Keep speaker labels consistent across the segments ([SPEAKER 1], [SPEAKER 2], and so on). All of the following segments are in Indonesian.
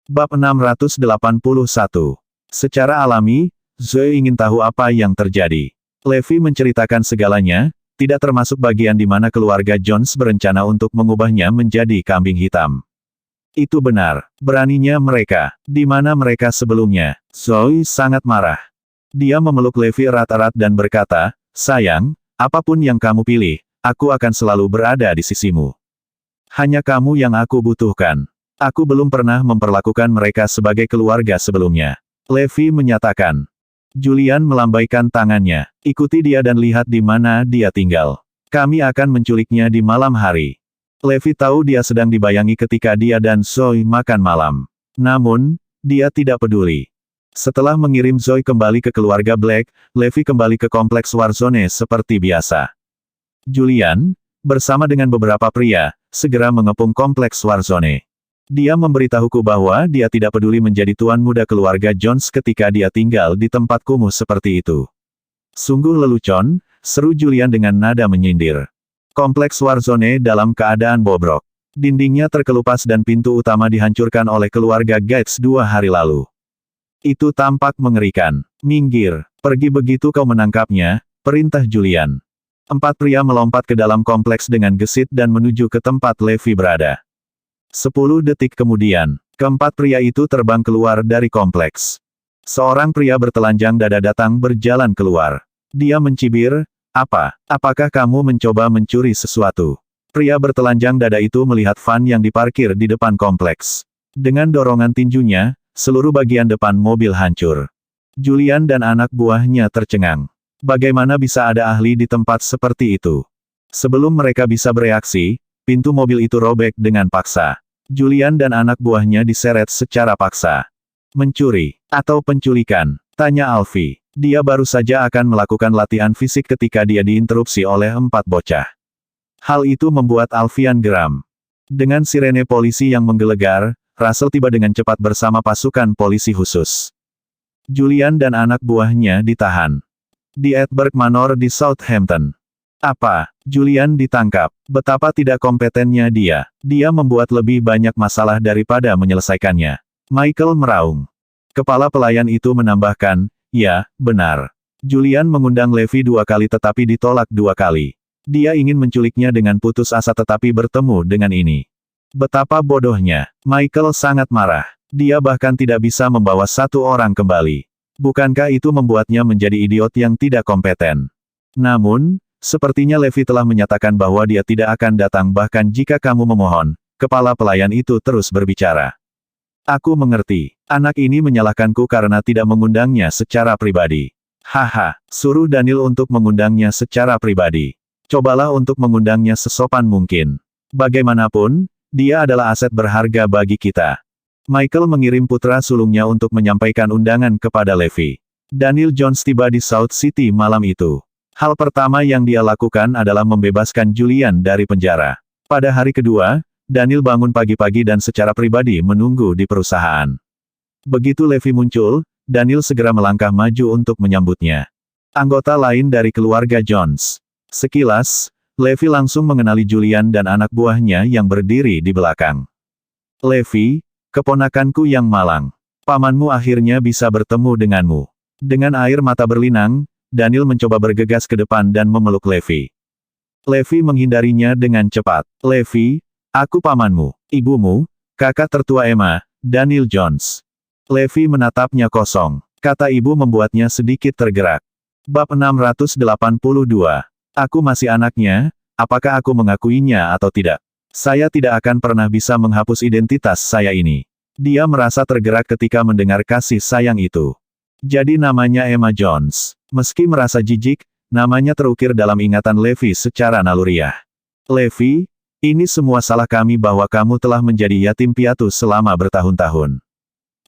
[SPEAKER 1] Bab 681. Secara alami, Zoe ingin tahu apa yang terjadi. Levi menceritakan segalanya, tidak termasuk bagian di mana keluarga Jones berencana untuk mengubahnya menjadi kambing hitam. Itu benar. Beraninya mereka. Di mana mereka sebelumnya? Zoe sangat marah. Dia memeluk Levi erat-erat dan berkata, "Sayang, apapun yang kamu pilih, aku akan selalu berada di sisimu. Hanya kamu yang aku butuhkan. Aku belum pernah memperlakukan mereka sebagai keluarga sebelumnya." Levi menyatakan. Julian melambaikan tangannya. "Ikuti dia dan lihat di mana dia tinggal. Kami akan menculiknya di malam hari." Levi tahu dia sedang dibayangi ketika dia dan Zoe makan malam. Namun, dia tidak peduli. Setelah mengirim Zoe kembali ke keluarga Black, Levi kembali ke kompleks Warzone seperti biasa. Julian, bersama dengan beberapa pria, segera mengepung kompleks Warzone. Dia memberitahuku bahwa dia tidak peduli menjadi tuan muda keluarga Jones ketika dia tinggal di tempat kumuh seperti itu. "Sungguh lelucon," seru Julian dengan nada menyindir. Kompleks Warzone dalam keadaan bobrok. Dindingnya terkelupas dan pintu utama dihancurkan oleh keluarga Gates 2 hari lalu. Itu tampak mengerikan. "Minggir, pergi begitu kau menangkapnya," perintah Julian. 4 pria melompat ke dalam kompleks dengan gesit dan menuju ke tempat Levi berada. 10 detik kemudian, keempat pria itu terbang keluar dari kompleks. Seorang pria bertelanjang dada datang berjalan keluar. Dia mencibir, Apakah kamu mencoba mencuri sesuatu?" Pria bertelanjang dada itu melihat van yang diparkir di depan kompleks. Dengan dorongan tinjunya, seluruh bagian depan mobil hancur. Julian dan anak buahnya tercengang. Bagaimana bisa ada ahli di tempat seperti itu? Sebelum mereka bisa bereaksi, pintu mobil itu robek dengan paksa. Julian dan anak buahnya diseret secara paksa. "Mencuri, atau penculikan?" tanya Alfie. Dia baru saja akan melakukan latihan fisik ketika dia diinterupsi oleh 4 bocah. Hal itu membuat Alfian geram. Dengan sirene polisi yang menggelegar, Russell tiba dengan cepat bersama pasukan polisi khusus. Julian dan anak buahnya ditahan di Edberg Manor di Southampton. Julian ditangkap. Betapa tidak kompetennya dia. Dia membuat lebih banyak masalah daripada menyelesaikannya. Michael meraung. Kepala pelayan itu menambahkan, "Ya, benar. Julian mengundang Levi 2 kali tetapi ditolak 2 kali. Dia ingin menculiknya dengan putus asa tetapi bertemu dengan ini. Betapa bodohnya." Michael sangat marah. Dia bahkan tidak bisa membawa 1 orang kembali. Bukankah itu membuatnya menjadi idiot yang tidak kompeten? Namun, sepertinya Levi telah menyatakan bahwa dia tidak akan datang bahkan jika kamu memohon. Kepala pelayan itu terus berbicara. "Aku mengerti. Anak ini menyalahkanku karena tidak mengundangnya secara pribadi. Haha, suruh Daniel untuk mengundangnya secara pribadi. Cobalah untuk mengundangnya sesopan mungkin. Bagaimanapun, dia adalah aset berharga bagi kita." Michael mengirim putra sulungnya untuk menyampaikan undangan kepada Levi. Daniel Jones tiba di South City malam itu. Hal pertama yang dia lakukan adalah membebaskan Julian dari penjara. Pada hari kedua, Daniel bangun pagi-pagi dan secara pribadi menunggu di perusahaan. Begitu Levi muncul, Daniel segera melangkah maju untuk menyambutnya. Anggota lain dari keluarga Jones. Sekilas, Levi langsung mengenali Julian dan anak buahnya yang berdiri di belakang. "Levi, keponakanku yang malang. Pamanmu akhirnya bisa bertemu denganmu." Dengan air mata berlinang, Daniel mencoba bergegas ke depan dan memeluk Levi. Levi menghindarinya dengan cepat. "Levi, aku pamanmu, ibumu, kakak tertua Emma, Daniel Jones." Levi menatapnya kosong. Kata ibu membuatnya sedikit tergerak. Bab 682. "Aku masih anaknya, apakah aku mengakuinya atau tidak? Saya tidak akan pernah bisa menghapus identitas saya ini." Dia merasa tergerak ketika mendengar kasih sayang itu. Jadi namanya Emma Jones. Meski merasa jijik, namanya terukir dalam ingatan Levi secara naluriah. "Levi, ini semua salah kami bahwa kamu telah menjadi yatim piatu selama bertahun-tahun.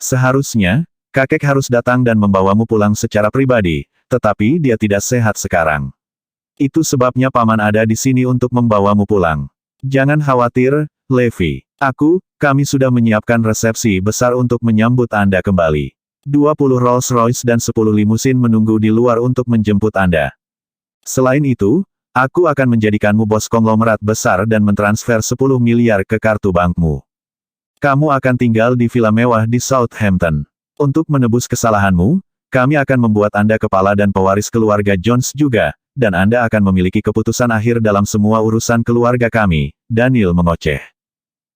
[SPEAKER 1] Seharusnya, kakek harus datang dan membawamu pulang secara pribadi, tetapi dia tidak sehat sekarang. Itu sebabnya paman ada di sini untuk membawamu pulang. Jangan khawatir, Levi. Kami sudah menyiapkan resepsi besar untuk menyambut Anda kembali. 20 Rolls-Royce dan 10 limusin menunggu di luar untuk menjemput Anda. Selain itu, aku akan menjadikanmu bos konglomerat besar dan mentransfer 10 miliar ke kartu bankmu." Kamu akan tinggal di villa mewah di Southampton. Untuk menebus kesalahanmu, kami akan membuat Anda kepala dan pewaris keluarga Jones juga, dan Anda akan memiliki keputusan akhir dalam semua urusan keluarga kami, Daniel mengoceh.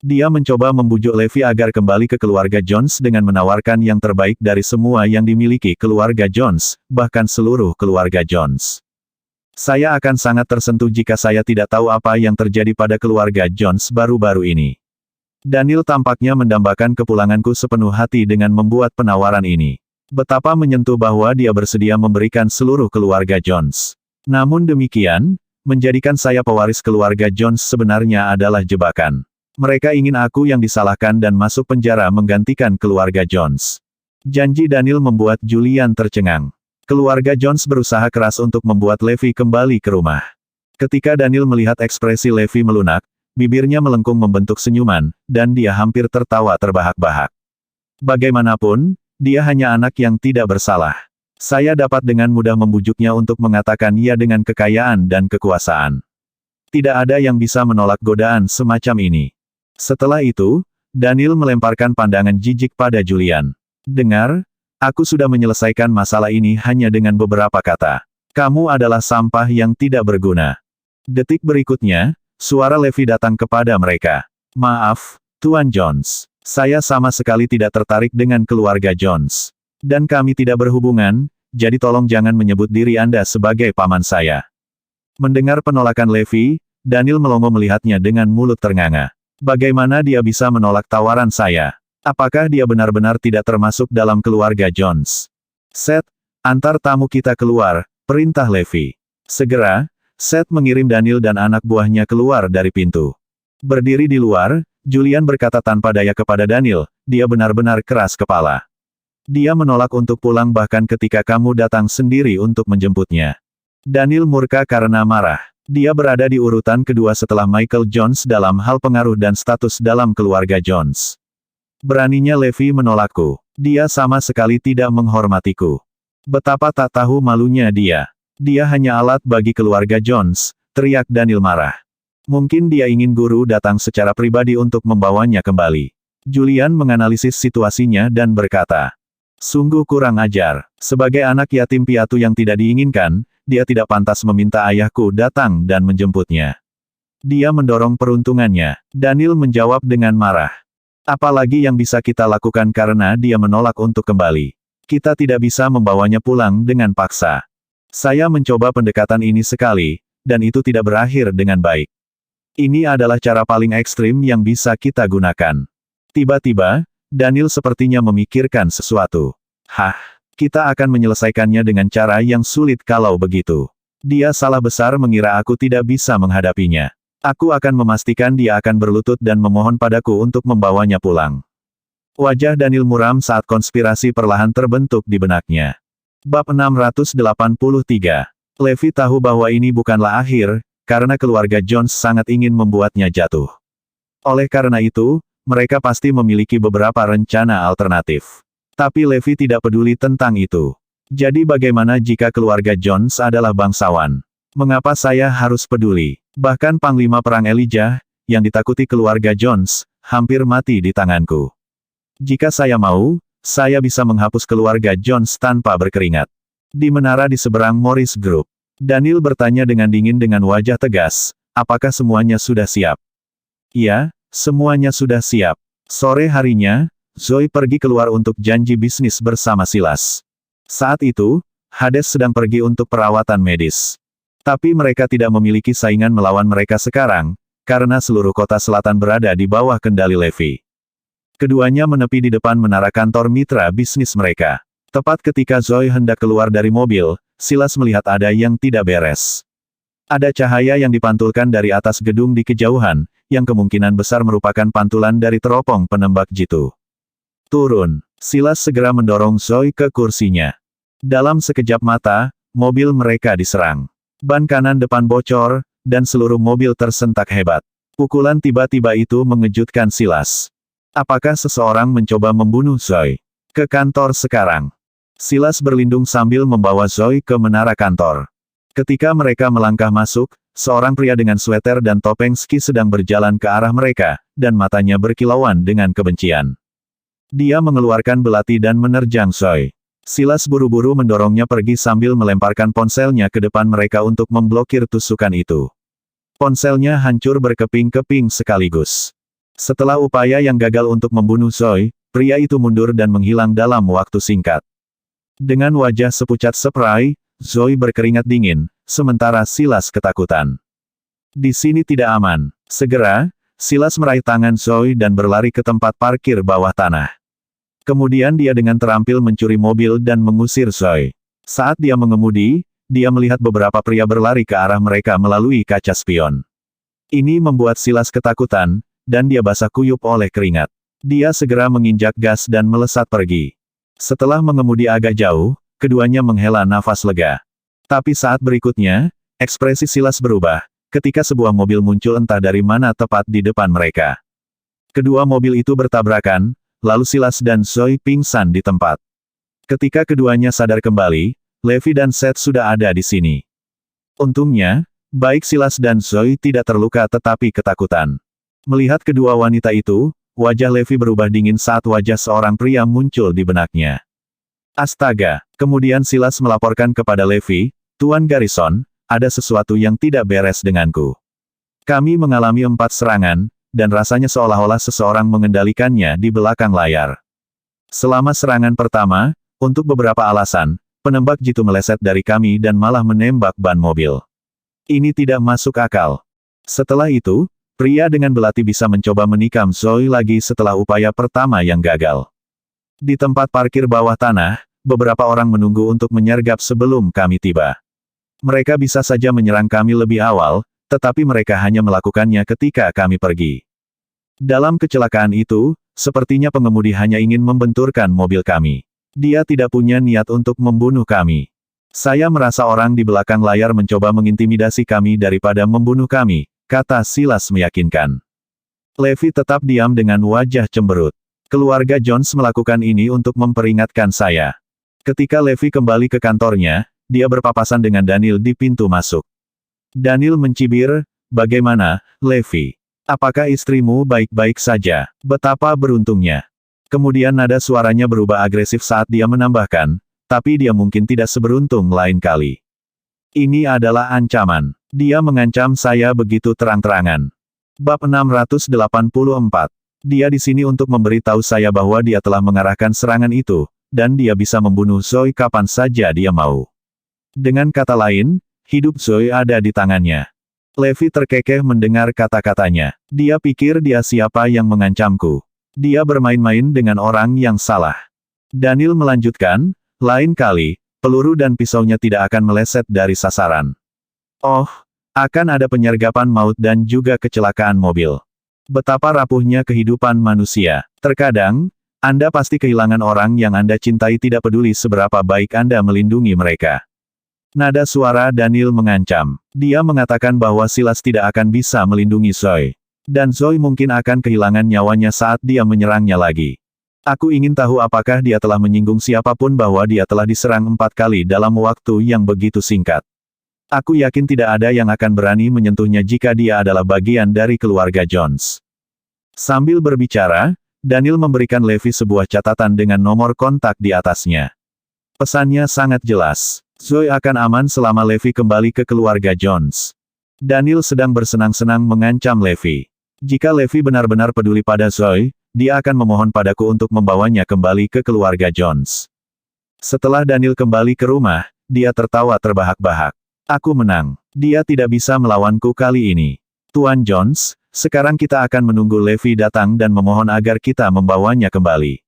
[SPEAKER 1] Dia mencoba membujuk Levi agar kembali ke keluarga Jones dengan menawarkan yang terbaik dari semua yang dimiliki keluarga Jones, bahkan seluruh keluarga Jones. Saya akan sangat tersentuh jika saya tidak tahu apa yang terjadi pada keluarga Jones baru-baru ini. Daniel tampaknya mendambakan kepulanganku sepenuh hati dengan membuat penawaran ini. Betapa menyentuh bahwa dia bersedia memberikan seluruh keluarga Jones. Namun demikian, menjadikan saya pewaris keluarga Jones sebenarnya adalah jebakan. Mereka ingin aku yang disalahkan dan masuk penjara menggantikan keluarga Jones. Janji Daniel membuat Julian tercengang. Keluarga Jones berusaha keras untuk membuat Levi kembali ke rumah. Ketika Daniel melihat ekspresi Levi melunak, bibirnya melengkung membentuk senyuman, dan dia hampir tertawa terbahak-bahak. Bagaimanapun, dia hanya anak yang tidak bersalah. Saya dapat dengan mudah membujuknya untuk mengatakan iya dengan kekayaan dan kekuasaan. Tidak ada yang bisa menolak godaan semacam ini. Setelah itu, Daniel melemparkan pandangan jijik pada Julian. Dengar, aku sudah menyelesaikan masalah ini hanya dengan beberapa kata. Kamu adalah sampah yang tidak berguna. Detik berikutnya, suara Levi datang kepada mereka. Maaf, Tuan Jones. Saya sama sekali tidak tertarik dengan keluarga Jones. Dan kami tidak berhubungan, jadi tolong jangan menyebut diri Anda sebagai paman saya. Mendengar penolakan Levi, Daniel melongo melihatnya dengan mulut ternganga. Bagaimana dia bisa menolak tawaran saya? Apakah dia benar-benar tidak termasuk dalam keluarga Jones? Seth, antar tamu kita keluar, perintah Levi. Segera, Seth mengirim Daniel dan anak buahnya keluar dari pintu. Berdiri di luar, Julian berkata tanpa daya kepada Daniel, dia benar-benar keras kepala. Dia menolak untuk pulang bahkan ketika kamu datang sendiri untuk menjemputnya. Daniel murka karena marah. Dia berada di urutan kedua setelah Michael Jones dalam hal pengaruh dan status dalam keluarga Jones. Beraninya Levi menolakku. Dia sama sekali tidak menghormatiku. Betapa tak tahu malunya dia. Dia hanya alat bagi keluarga Jones, teriak Daniel marah. Mungkin dia ingin guru datang secara pribadi untuk membawanya kembali. Julian menganalisis situasinya dan berkata, sungguh kurang ajar. Sebagai anak yatim piatu yang tidak diinginkan, dia tidak pantas meminta ayahku datang dan menjemputnya. Dia mendorong peruntungannya. Daniel menjawab dengan marah. Apalagi yang bisa kita lakukan karena dia menolak untuk kembali. Kita tidak bisa membawanya pulang dengan paksa. Saya mencoba pendekatan ini sekali, dan itu tidak berakhir dengan baik. Ini adalah cara paling ekstrim yang bisa kita gunakan. Tiba-tiba, Daniel sepertinya memikirkan sesuatu. Hah, kita akan menyelesaikannya dengan cara yang sulit kalau begitu. Dia salah besar mengira aku tidak bisa menghadapinya. Aku akan memastikan dia akan berlutut dan memohon padaku untuk membawanya pulang. Wajah Daniel muram saat konspirasi perlahan terbentuk di benaknya. Bab 683. Levi tahu bahwa ini bukanlah akhir, karena keluarga Jones sangat ingin membuatnya jatuh. Oleh karena itu, mereka pasti memiliki beberapa rencana alternatif. Tapi Levi tidak peduli tentang itu. Jadi bagaimana jika keluarga Jones adalah bangsawan? Mengapa saya harus peduli? Bahkan Panglima Perang Elijah, yang ditakuti keluarga Jones, hampir mati di tanganku. Jika saya mau, saya bisa menghapus keluarga Jones tanpa berkeringat. Di menara di seberang Morris Group, Daniel bertanya dengan dingin dengan wajah tegas, apakah semuanya sudah siap? Iya, semuanya sudah siap. Sore harinya, Zoe pergi keluar untuk janji bisnis bersama Silas. Saat itu, Hades sedang pergi untuk perawatan medis. Tapi mereka tidak memiliki saingan melawan mereka sekarang, karena seluruh kota selatan berada di bawah kendali Levi. Keduanya menepi di depan menara kantor mitra bisnis mereka. Tepat ketika Zoe hendak keluar dari mobil, Silas melihat ada yang tidak beres. Ada cahaya yang dipantulkan dari atas gedung di kejauhan, yang kemungkinan besar merupakan pantulan dari teropong penembak jitu. Turun. Silas segera mendorong Zoe ke kursinya. Dalam sekejap mata, mobil mereka diserang. Ban kanan depan bocor, dan seluruh mobil tersentak hebat. Pukulan tiba-tiba itu mengejutkan Silas. Apakah seseorang mencoba membunuh Zoe? Ke kantor sekarang. Silas berlindung sambil membawa Zoe ke menara kantor. Ketika mereka melangkah masuk, seorang pria dengan sweater dan topeng ski sedang berjalan ke arah mereka, dan matanya berkilauan dengan kebencian. Dia mengeluarkan belati dan menerjang Zoe. Silas buru-buru mendorongnya pergi sambil melemparkan ponselnya ke depan mereka untuk memblokir tusukan itu. Ponselnya hancur berkeping-keping sekaligus. Setelah upaya yang gagal untuk membunuh Zoe, pria itu mundur dan menghilang dalam waktu singkat. Dengan wajah sepucat seprai, Zoe berkeringat dingin, sementara Silas ketakutan. Di sini tidak aman. Segera, Silas meraih tangan Zoe dan berlari ke tempat parkir bawah tanah. Kemudian dia dengan terampil mencuri mobil dan mengusir Zoe. Saat dia mengemudi, dia melihat beberapa pria berlari ke arah mereka melalui kaca spion. Ini membuat Silas ketakutan, dan dia basah kuyup oleh keringat. Dia segera menginjak gas dan melesat pergi. Setelah mengemudi agak jauh, keduanya menghela nafas lega. Tapi saat berikutnya, ekspresi Silas berubah, ketika sebuah mobil muncul entah dari mana tepat di depan mereka. Kedua mobil itu bertabrakan, lalu Silas dan Zoe pingsan di tempat. Ketika keduanya sadar kembali, Levi dan Seth sudah ada di sini. Untungnya, baik Silas dan Zoe tidak terluka tetapi ketakutan. Melihat kedua wanita itu, wajah Levi berubah dingin saat wajah seorang pria muncul di benaknya. Astaga! Kemudian Silas melaporkan kepada Levi, "Tuan Garrison, ada sesuatu yang tidak beres denganku. Kami mengalami 4 serangan, dan rasanya seolah-olah seseorang mengendalikannya di belakang layar. Selama serangan pertama, untuk beberapa alasan, penembak jitu meleset dari kami dan malah menembak ban mobil. Ini tidak masuk akal." Setelah itu, pria dengan belati bisa mencoba menikam Zoe lagi setelah upaya pertama yang gagal. Di tempat parkir bawah tanah, beberapa orang menunggu untuk menyergap sebelum kami tiba. Mereka bisa saja menyerang kami lebih awal, tetapi mereka hanya melakukannya ketika kami pergi. Dalam kecelakaan itu, sepertinya pengemudi hanya ingin membenturkan mobil kami. Dia tidak punya niat untuk membunuh kami. Saya merasa orang di belakang layar mencoba mengintimidasi kami daripada membunuh kami, kata Silas meyakinkan. Levi tetap diam dengan wajah cemberut. Keluarga Jones melakukan ini untuk memperingatkan saya. Ketika Levi kembali ke kantornya, dia berpapasan dengan Daniel di pintu masuk. Daniel mencibir, "Bagaimana, Levi? Apakah istrimu baik-baik saja? Betapa beruntungnya." Kemudian nada suaranya berubah agresif saat dia menambahkan, "Tapi dia mungkin tidak seberuntung lain kali. Ini adalah ancaman. Dia mengancam saya begitu terang-terangan." Bab 684. Dia di sini untuk memberitahu saya bahwa dia telah mengarahkan serangan itu, dan dia bisa membunuh Zoe kapan saja dia mau. Dengan kata lain, hidup Zoe ada di tangannya. Levi terkekeh mendengar kata-katanya. Dia pikir dia siapa yang mengancamku. Dia bermain-main dengan orang yang salah. Daniel melanjutkan, "Lain kali, peluru dan pisaunya tidak akan meleset dari sasaran. Oh, akan ada penyergapan maut dan juga kecelakaan mobil. Betapa rapuhnya kehidupan manusia. Terkadang, Anda pasti kehilangan orang yang Anda cintai tidak peduli seberapa baik Anda melindungi mereka." Nada suara Daniel mengancam. Dia mengatakan bahwa Silas tidak akan bisa melindungi Zoe. Dan Zoe mungkin akan kehilangan nyawanya saat dia menyerangnya lagi. Aku ingin tahu apakah dia telah menyinggung siapapun bahwa dia telah diserang 4 kali dalam waktu yang begitu singkat. Aku yakin tidak ada yang akan berani menyentuhnya jika dia adalah bagian dari keluarga Jones. Sambil berbicara, Daniel memberikan Levi sebuah catatan dengan nomor kontak di atasnya. Pesannya sangat jelas. Zoe akan aman selama Levi kembali ke keluarga Jones. Daniel sedang bersenang-senang mengancam Levi. Jika Levi benar-benar peduli pada Zoe, dia akan memohon padaku untuk membawanya kembali ke keluarga Jones. Setelah Daniel kembali ke rumah, dia tertawa terbahak-bahak. Aku menang. Dia tidak bisa melawanku kali ini. Tuan Jones, sekarang kita akan menunggu Levi datang dan memohon agar kita membawanya kembali.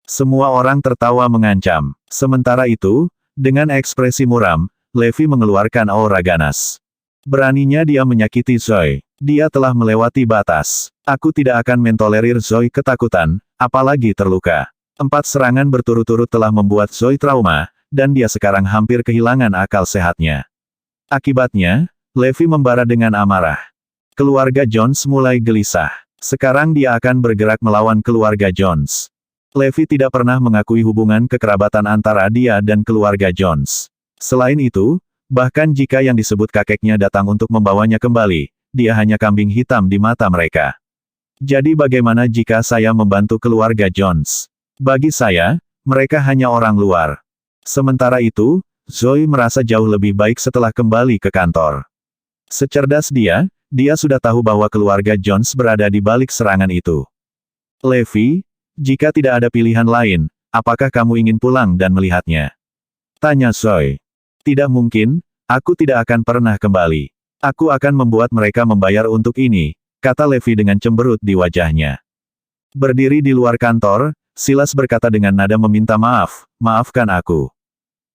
[SPEAKER 1] Semua orang tertawa mengancam. Sementara itu, dengan ekspresi muram, Levi mengeluarkan aura ganas. Beraninya dia menyakiti Zoe. Dia telah melewati batas. Aku tidak akan mentolerir Zoe ketakutan, apalagi terluka. 4 serangan berturut-turut telah membuat Zoe trauma, dan dia sekarang hampir kehilangan akal sehatnya. Akibatnya, Levi membara dengan amarah. Keluarga Jones mulai gelisah. Sekarang dia akan bergerak melawan keluarga Jones. Levi tidak pernah mengakui hubungan kekerabatan antara dia dan keluarga Jones. Selain itu, Bahkan jika yang disebut kakeknya datang untuk membawanya kembali, dia hanya kambing hitam di mata mereka. Jadi bagaimana jika saya membantu keluarga Jones? Bagi saya, mereka hanya orang luar. Sementara itu, Zoe merasa jauh lebih baik setelah kembali ke kantor. Secerdas dia sudah tahu bahwa keluarga Jones berada di balik serangan itu. Levi, jika tidak ada pilihan lain, apakah kamu ingin pulang dan melihatnya? Tanya Zoe. Tidak mungkin, aku tidak akan pernah kembali. Aku akan membuat mereka membayar untuk ini, kata Levi dengan cemberut di wajahnya. Berdiri di luar kantor, Silas berkata dengan nada meminta maaf, maafkan aku.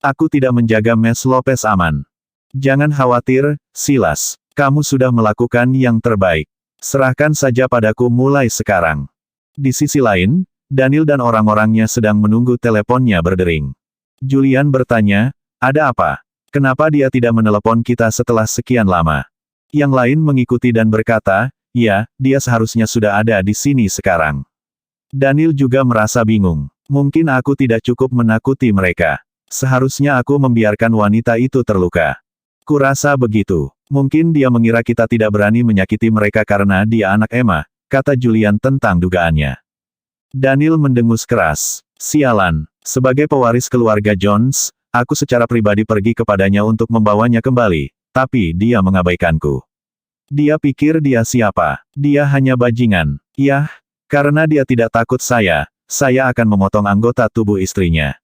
[SPEAKER 1] Aku tidak menjaga Mes Lopez aman. Jangan khawatir, Silas. Kamu sudah melakukan yang terbaik. Serahkan saja padaku mulai sekarang. Di sisi lain, Daniel dan orang-orangnya sedang menunggu teleponnya berdering. Julian bertanya, ada apa? Kenapa dia tidak menelepon kita setelah sekian lama? Yang lain mengikuti dan berkata, ya, dia seharusnya sudah ada di sini sekarang. Daniel juga merasa bingung. Mungkin aku tidak cukup menakuti mereka. Seharusnya aku membiarkan wanita itu terluka. Kurasa begitu. Mungkin dia mengira kita tidak berani menyakiti mereka karena dia anak Emma, kata Julian tentang dugaannya. Daniel mendengus keras. Sialan. Sebagai pewaris keluarga Jones, aku secara pribadi pergi kepadanya untuk membawanya kembali, tapi dia mengabaikanku. Dia pikir dia siapa? Dia hanya bajingan. Yah, karena dia tidak takut saya akan memotong anggota tubuh istrinya.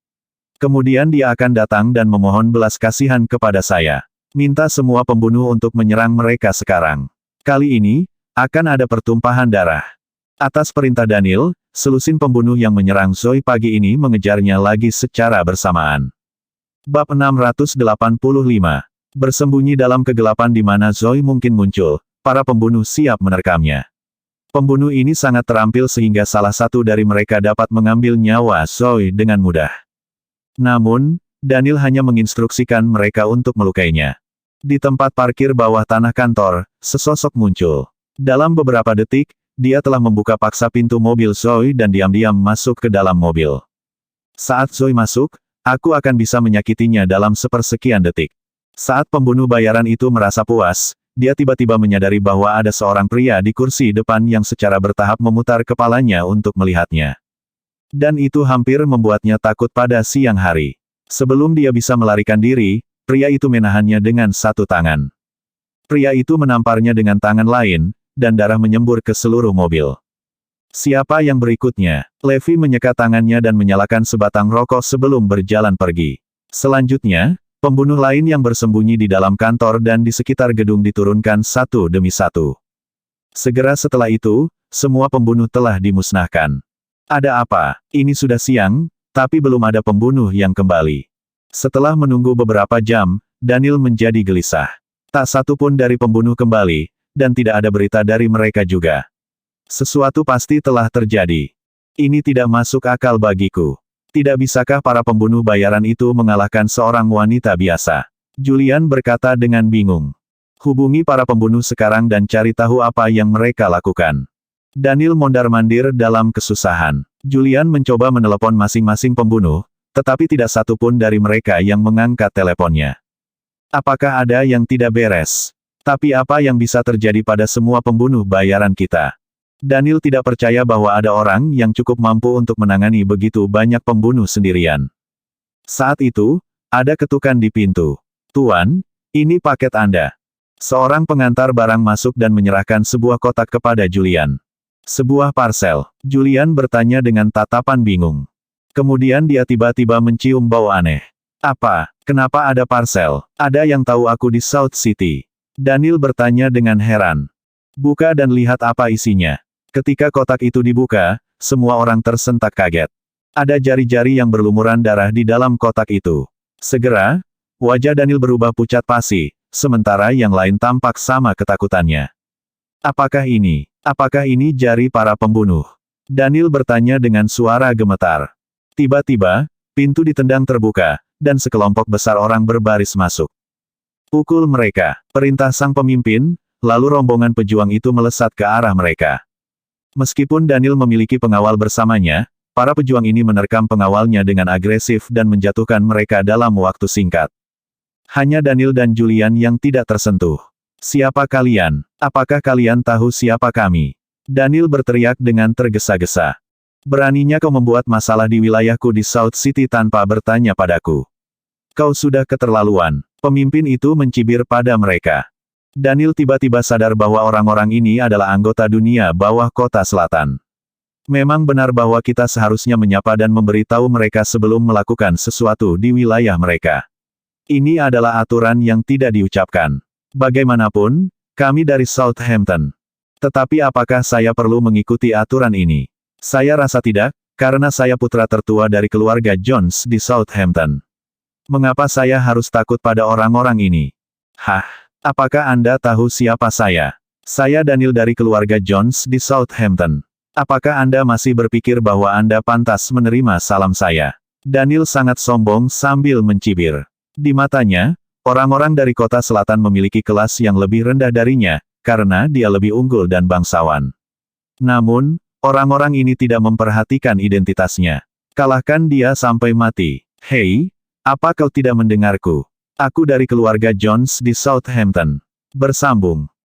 [SPEAKER 1] Kemudian dia akan datang dan memohon belas kasihan kepada saya. Minta semua pembunuh untuk menyerang mereka sekarang. Kali ini, akan ada pertumpahan darah. Atas perintah Daniel, selusin pembunuh yang menyerang Zoe pagi ini mengejarnya lagi secara bersamaan. Bab 685. Bersembunyi dalam kegelapan di mana Zoe mungkin muncul, para pembunuh siap menerkamnya. Pembunuh ini sangat terampil sehingga salah satu dari mereka dapat mengambil nyawa Zoe dengan mudah. Namun, Daniel hanya menginstruksikan mereka untuk melukainya. Di tempat parkir bawah tanah kantor, sesosok muncul. Dalam beberapa detik, dia telah membuka paksa pintu mobil Zoe dan diam-diam masuk ke dalam mobil. Saat Zoe masuk, aku akan bisa menyakitinya dalam sepersekian detik. Saat pembunuh bayaran itu merasa puas, dia tiba-tiba menyadari bahwa ada seorang pria di kursi depan yang secara bertahap memutar kepalanya untuk melihatnya. Dan itu hampir membuatnya takut pada siang hari. Sebelum dia bisa melarikan diri, pria itu menahannya dengan satu tangan. Pria itu menamparnya dengan tangan lain, dan darah menyembur ke seluruh mobil. Siapa yang berikutnya? Levi menyeka tangannya dan menyalakan sebatang rokok sebelum berjalan pergi. Selanjutnya, pembunuh lain yang bersembunyi di dalam kantor dan di sekitar gedung diturunkan satu demi satu. Segera setelah itu, semua pembunuh telah dimusnahkan. Ada apa? Ini sudah siang, tapi belum ada pembunuh yang kembali. Setelah menunggu beberapa jam, Daniel menjadi gelisah. Tak satu pun dari pembunuh kembali, dan tidak ada berita dari mereka juga. Sesuatu pasti telah terjadi. Ini tidak masuk akal bagiku. Tidak bisakah para pembunuh bayaran itu mengalahkan seorang wanita biasa? Julian berkata dengan bingung. Hubungi para pembunuh sekarang dan cari tahu apa yang mereka lakukan. Daniel mondar-mandir dalam kesusahan. Julian mencoba menelepon masing-masing pembunuh, tetapi tidak satu pun dari mereka yang mengangkat teleponnya. Apakah ada yang tidak beres? Tapi apa yang bisa terjadi pada semua pembunuh bayaran kita? Daniel tidak percaya bahwa ada orang yang cukup mampu untuk menangani begitu banyak pembunuh sendirian. Saat itu, ada ketukan di pintu. Tuan, ini paket Anda. Seorang pengantar barang masuk dan menyerahkan sebuah kotak kepada Julian. Sebuah parsel. Julian bertanya dengan tatapan bingung. Kemudian dia tiba-tiba mencium bau aneh. Apa? Kenapa ada parsel? Ada yang tahu aku di South City? Daniel bertanya dengan heran. Buka dan lihat apa isinya. Ketika kotak itu dibuka, semua orang tersentak kaget. Ada jari-jari yang berlumuran darah di dalam kotak itu. Segera, wajah Daniel berubah pucat pasi, sementara yang lain tampak sama ketakutannya. Apakah ini jari para pembunuh? Daniel bertanya dengan suara gemetar. Tiba-tiba, pintu ditendang terbuka, dan sekelompok besar orang berbaris masuk. Pukul mereka, perintah sang pemimpin, lalu rombongan pejuang itu melesat ke arah mereka. Meskipun Daniel memiliki pengawal bersamanya, para pejuang ini menerkam pengawalnya dengan agresif dan menjatuhkan mereka dalam waktu singkat. Hanya Daniel dan Julian yang tidak tersentuh. Siapa kalian? Apakah kalian tahu siapa kami? Daniel berteriak dengan tergesa-gesa. Beraninya kau membuat masalah di wilayahku di South City tanpa bertanya padaku. Kau sudah keterlaluan. Pemimpin itu mencibir pada mereka. Daniel tiba-tiba sadar bahwa orang-orang ini adalah anggota dunia bawah kota selatan. Memang benar bahwa kita seharusnya menyapa dan memberitahu mereka sebelum melakukan sesuatu di wilayah mereka. Ini adalah aturan yang tidak diucapkan. Bagaimanapun, kami dari Southampton. Tetapi apakah saya perlu mengikuti aturan ini? Saya rasa tidak, karena saya putra tertua dari keluarga Jones di Southampton. Mengapa saya harus takut pada orang-orang ini? Hah? Apakah Anda tahu siapa saya? Saya Daniel dari keluarga Jones di Southampton. Apakah Anda masih berpikir bahwa Anda pantas menerima salam saya? Daniel sangat sombong sambil mencibir. Di matanya, orang-orang dari kota selatan memiliki kelas yang lebih rendah darinya, karena dia lebih unggul dan bangsawan. Namun, orang-orang ini tidak memperhatikan identitasnya. Kalahkan dia sampai mati. Hei, apa kau tidak mendengarku? Aku dari keluarga Jones di Southampton. Bersambung.